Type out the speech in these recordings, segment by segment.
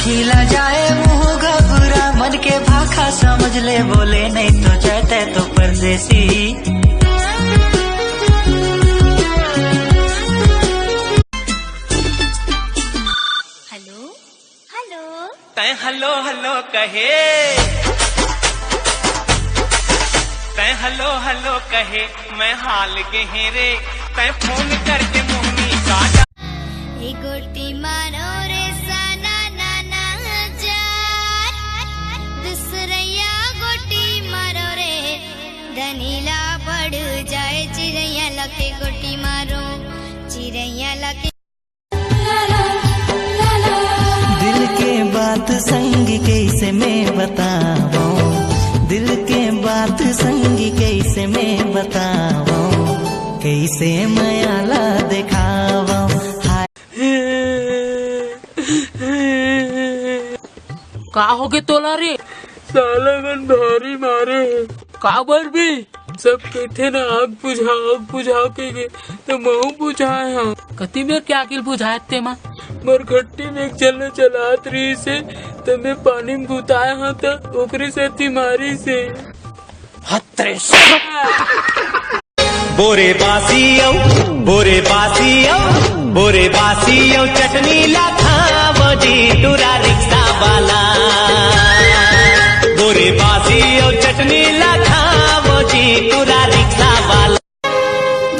खिला जाए मुँह घबरा, मन के भाखा समझ ले, बोले नहीं तो चाहते तो परदेसी। हेलो हेलो तै हेलो हेलो कहे, तै हेलो हेलो कहे, मैं हाल गहरे तै फोन करके मुहनी काटा। ए गोटी मारो रे सना नाना जान, दूसरैया गोटी मारो रे, धनीला बढ़ जाए चिड़ैया लके गोटी मारो, चिड़ैया लके। दिल के बात संग कैसे मैं बताऊं, दिल के बात संग कैसे मैं बताऊं, कैसे मायाला दिखाऊं। का हो गए तोला रे? साला मन भारी मारे काबर भी सब कहते ना आग बुझाओ के तो महू बुझाए हाँ। कति बेर क्या अकिल बुझाए ते माँ मरघट्टी में चलात रही से तमे पानी में गुताए हाँ तो ओकरे से तिमारी से हत्रे बोरे बासियो बोरे बासियो बोरे बासियो चटनी ला खावो जी टूरा रिक्शा वाला, बोरे बासियो चटनी ला खावो जी टूरा रिक्शा वाला।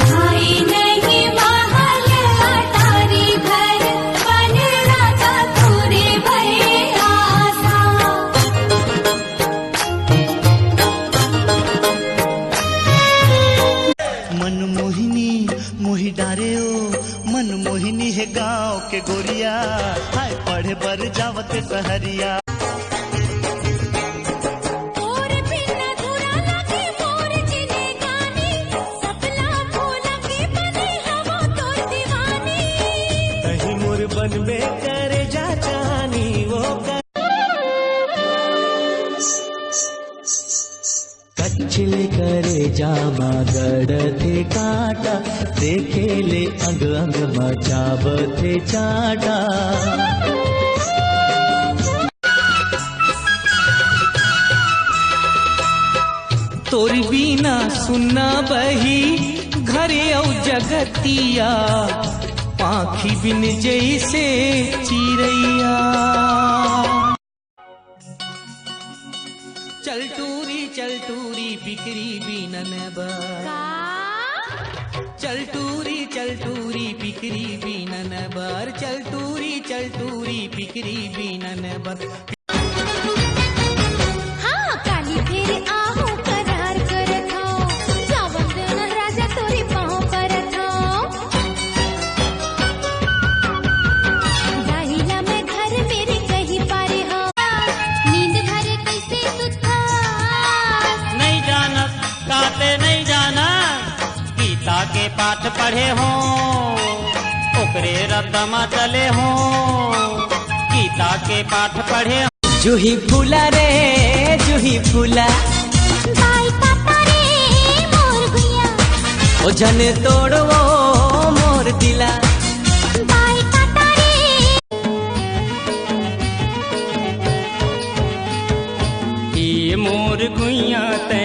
भाई नहीं महल अटारी घर, बन राजा तोरे भये आसा। मन मोहिनी मोहि डारे ओ, मन मोहिनी है गाँव के गोरिया, हाय पढ़े बर जावत सहरिया। और बिना धुरा लगे मोर जिने गानी, सपना भूला के बनी हवा तोर दीवानी। कहीं मोर बन में करे जा जानी वो कर। कच्चिल करे जामा गड़ थे काटा, देखे ले अंग अंग मचाव थे चाटा। तोरी बीना सुनना बही घरे औ जगतिया, पाखी बिन जैसे चिरैया। चल टूरी बिक्री बीनन बर, चल टूरी बिक्री बीनन बर, चल टूरी बिक्री बीनन बर। हाँ काली फेर आहू करार करत हो, जावन देना राजा तोरी पाँव परत हो। दाहिला में घर मेरे कहीं पारे हो, नींद भरे कैसे सुता। नहीं जाना काते नहीं जाना, गीता के पाठ पढ़े हो ओकरे रतमा चले हो, गीता के पाठ पढ़े। जूही फूला रे जूही फूला, बाई पापा रे मोर गुइया, ओ जने तोड़ो मोर दिला। बाई पापा रे। ये मोर गुइया ते